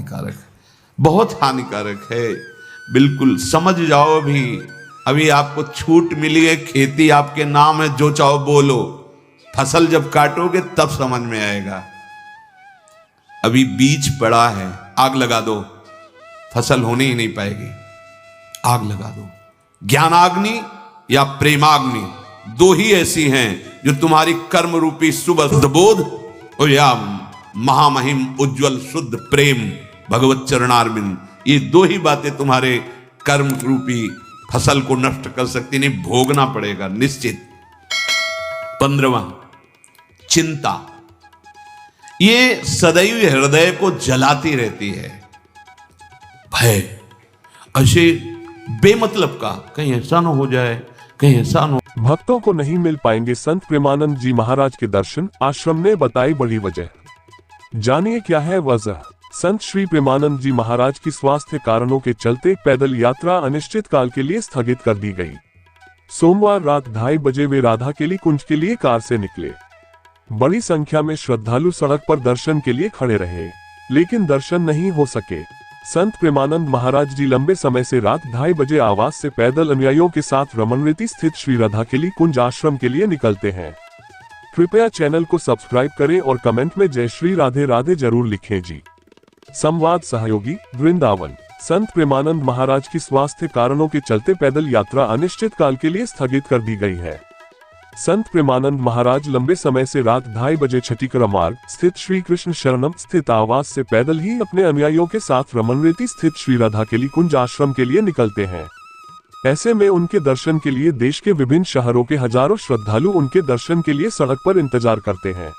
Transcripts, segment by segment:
हानिकारक है, बहुत हानिकारक है। बिल्कुल समझ जाओ। अभी आपको छूट मिली है, खेती आपके नाम है, जो चाहो बोलो। फसल जब काटोगे तब समझ में आएगा। अभी बीज पड़ा है, आग लगा दो, फसल होने ही नहीं पाएगी। आग लगा दो। ज्ञानाग्नि या प्रेमाग्नि, दो ही ऐसी हैं जो तुम्हारी कर्म रूपी सुबह बोध और या महामहिम उज्जवल शुद्ध प्रेम भगवत चरणारविंद, ये दो ही बातें तुम्हारे कर्म रूपी फसल को नष्ट कर सकती। नहीं, भोगना पड़ेगा निश्चित। 15वां, चिंता। ये सदैव हृदय को जलाती रहती है। भय, ऐसे बेमतलब का, कहीं ऐसा ना हो जाए, कहीं ऐसा ना। भक्तों को नहीं मिल पाएंगे संत प्रेमानंद जी महाराज के दर्शन, आश्रम ने बताई बड़ी वजह। जानिए क्या है वजह। संत श्री प्रेमानंद जी महाराज की स्वास्थ्य कारणों के चलते पैदल यात्रा अनिश्चित काल के लिए स्थगित कर दी गई। सोमवार रात 2:30 बजे वे राधा केली कुंज के लिए कार से निकले। बड़ी संख्या में श्रद्धालु सड़क पर दर्शन के लिए खड़े रहे, लेकिन दर्शन नहीं हो सके। संत प्रेमानंद महाराज जी लंबे समय से रात 2:30 बजे आवास से पैदल अनुयायियों के साथ रमनरेती स्थित श्री राधा केली कुंज आश्रम के लिए निकलते हैं। कृपया चैनल को सब्सक्राइब करें और कमेंट में जय श्री राधे राधे जरूर लिखें जी। संवाद सहयोगी वृंदावन। संत प्रेमानंद महाराज की स्वास्थ्य कारणों के चलते पैदल यात्रा अनिश्चित काल के लिए स्थगित कर दी गई है। संत प्रेमानंद महाराज लंबे समय से रात 2:30 बजे छठीकरा मार्ग स्थित श्री कृष्ण शरणम स्थित आवास से पैदल ही अपने अनुयायियों के साथ रमनरेती स्थित श्री राधा केली कुंज आश्रम के लिए निकलते हैं। ऐसे में उनके दर्शन के लिए देश के विभिन्न शहरों के हजारों श्रद्धालु उनके दर्शन के लिए सड़क पर इंतजार करते हैं।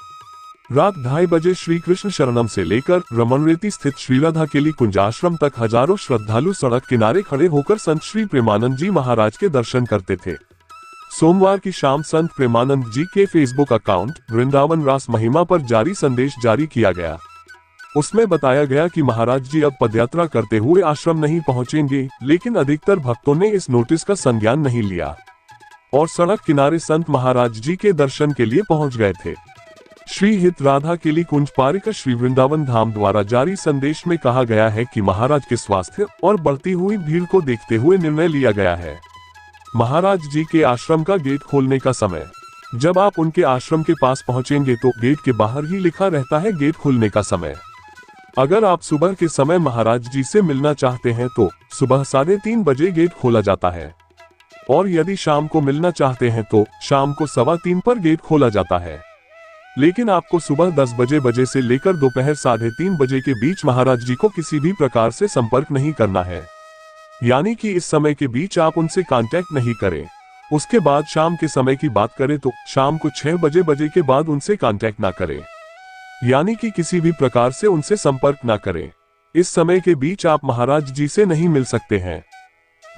रात 2:30 बजे श्री कृष्ण शरणम से लेकर रमनरेती स्थित श्री राधा केली कुंज आश्रम तक हजारों श्रद्धालु सड़क किनारे खड़े होकर संत श्री प्रेमानंद जी महाराज के दर्शन करते थे। सोमवार की शाम संत प्रेमानंद जी के फेसबुक अकाउंट वृंदावन रास महिमा पर जारी संदेश जारी किया गया। उसमें बताया गया कि महाराज जी अब पदयात्रा करते हुए आश्रम नहीं पहुंचेंगे, लेकिन अधिकतर भक्तों ने इस नोटिस का संज्ञान नहीं लिया और सड़क किनारे संत महाराज जी के दर्शन के लिए पहुंच गए थे। श्री हित राधा केली कुंज पारिका श्री वृंदावन धाम द्वारा जारी संदेश में कहा गया है कि महाराज के स्वास्थ्य और बढ़ती हुई भीड़ को देखते हुए निर्णय लिया गया है। महाराज जी के आश्रम का गेट खोलने का समय। जब आप उनके आश्रम के पास पहुंचेंगे तो गेट के बाहर ही लिखा रहता है गेट खुलने का समय। अगर आप सुबह के समय महाराज जी से मिलना चाहते हैं तो सुबह 3:30 बजे गेट खोला जाता है, और यदि शाम को मिलना चाहते हैं तो शाम को 3:15 पर गेट खोला जाता है। लेकिन आपको सुबह 10 बजे से लेकर दोपहर 3:30 बजे के बीच महाराज जी को किसी भी प्रकार से संपर्क नहीं करना है, यानी कि इस समय के बीच आप उनसे कांटेक्ट नहीं करें। उसके बाद शाम के समय की बात करें तो शाम को 6 बजे के बाद उनसे कांटेक्ट ना करें, यानी कि किसी भी प्रकार से उनसे संपर्क ना करें। इस समय के बीच आप महाराज जी से नहीं मिल सकते हैं,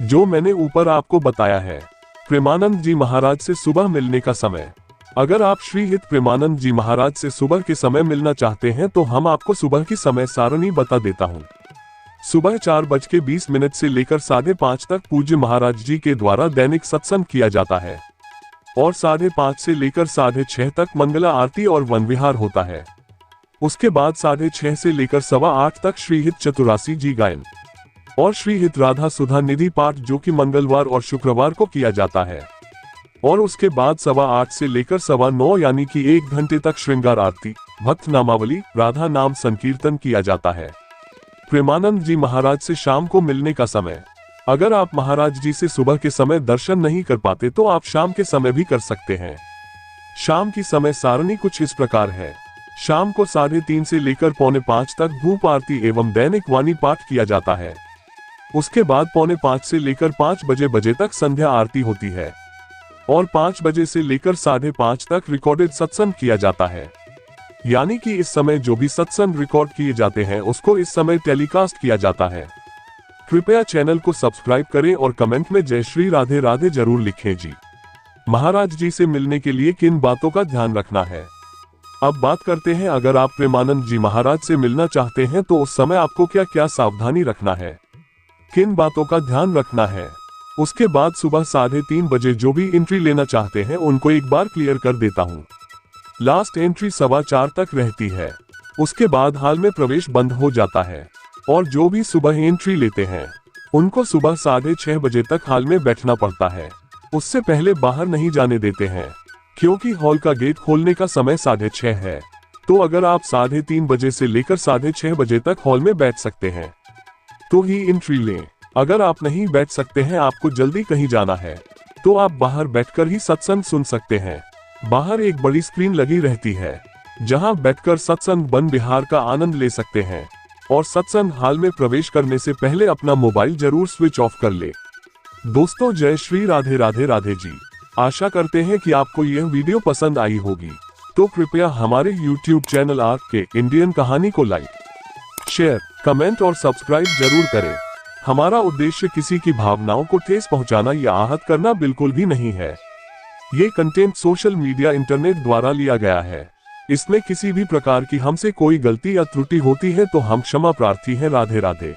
जो मैंने ऊपर आपको बताया है। प्रेमानंद जी महाराज से सुबह मिलने का समय। अगर आप श्री हित प्रेमानंद जी महाराज से सुबह के समय मिलना चाहते हैं तो हम आपको सुबह की समय सारणी बता देता हूँ। सुबह 4:20 से लेकर 5:30 तक पूज्य महाराज जी के द्वारा दैनिक सत्संग किया जाता है, और 5:30 से लेकर 6:30 तक मंगला आरती और वन विहार होता है। उसके बाद 6:30 से लेकर 8:15 तक श्री हित चतुरासी जी गायन और श्री हित राधा सुधा निधि पाठ, जो कि मंगलवार और शुक्रवार को किया जाता है। और उसके बाद 8:15 से लेकर 9:15 यानी कि 1 घंटे तक श्रृंगार आरती, भक्त नामावली, राधा नाम संकीर्तन किया जाता है। प्रेमानंद जी महाराज से शाम को मिलने का समय। अगर आप महाराज जी से सुबह के समय दर्शन नहीं कर पाते तो आप शाम के समय भी कर सकते हैं। शाम की समय सारणी कुछ इस प्रकार है। शाम को 3:30 से लेकर 4:45 तक धूप आरती एवं दैनिक वाणी पाठ किया जाता है। उसके बाद 4:45 से लेकर 5 बजे तक संध्या आरती होती है, और 5 बजे से लेकर 5:30 तक रिकॉर्डेड सत्संग किया जाता है, यानी कि इस समय जो भी सत्संग रिकॉर्ड किए जाते हैं उसको इस समय टेलीकास्ट किया जाता है। कृपया चैनल को सब्सक्राइब करें और कमेंट में जय श्री राधे राधे जरूर लिखें जी। महाराज जी से मिलने के लिए किन बातों का ध्यान रखना है, अब बात करते हैं। अगर आप प्रेमानंद जी महाराज से मिलना चाहते हैं तो उस समय आपको क्या क्या सावधानी रखना है, किन बातों का ध्यान रखना है। उसके बाद सुबह 3:30 बजे जो भी एंट्री लेना चाहते हैं उनको एक बार क्लियर कर देता हूँ। लास्ट एंट्री 4:15 तक रहती है, उसके बाद हाल में प्रवेश बंद हो जाता है। और जो भी सुबह एंट्री लेते हैं उनको सुबह 6:30 बजे तक हॉल में बैठना पड़ता है। उससे पहले बाहर नहीं जाने देते हैं, क्योंकि हॉल का गेट खोलने का समय 6:30 है। तो अगर आप 3:30 बजे से लेकर 6:30 बजे तक हॉल में बैठ सकते हैं तो ही एंट्री लें। अगर आप नहीं बैठ सकते हैं, आपको जल्दी कहीं जाना है, तो आप बाहर बैठकर ही सत्संग सुन सकते हैं। बाहर एक बड़ी स्क्रीन लगी रहती है, जहां बैठकर सत्संग वन विहार का आनंद ले सकते हैं। और सत्संग हॉल में प्रवेश करने से पहले अपना मोबाइल जरूर स्विच ऑफ कर ले। दोस्तों, जय श्री राधे राधे राधे जी। आशा करते हैं कि आपको यह वीडियो पसंद आई होगी, तो कृपया हमारे YouTube चैनल RK इंडियन कहानी को लाइक, शेयर, कमेंट और सब्सक्राइब जरूर करें। हमारा उद्देश्य किसी की भावनाओं को ठेस पहुंचाना या आहत करना बिल्कुल भी नहीं है। ये कंटेंट सोशल मीडिया इंटरनेट द्वारा लिया गया है। इसमें किसी भी प्रकार की हमसे कोई गलती या त्रुटि होती है तो हम क्षमा प्रार्थी हैं। राधे राधे।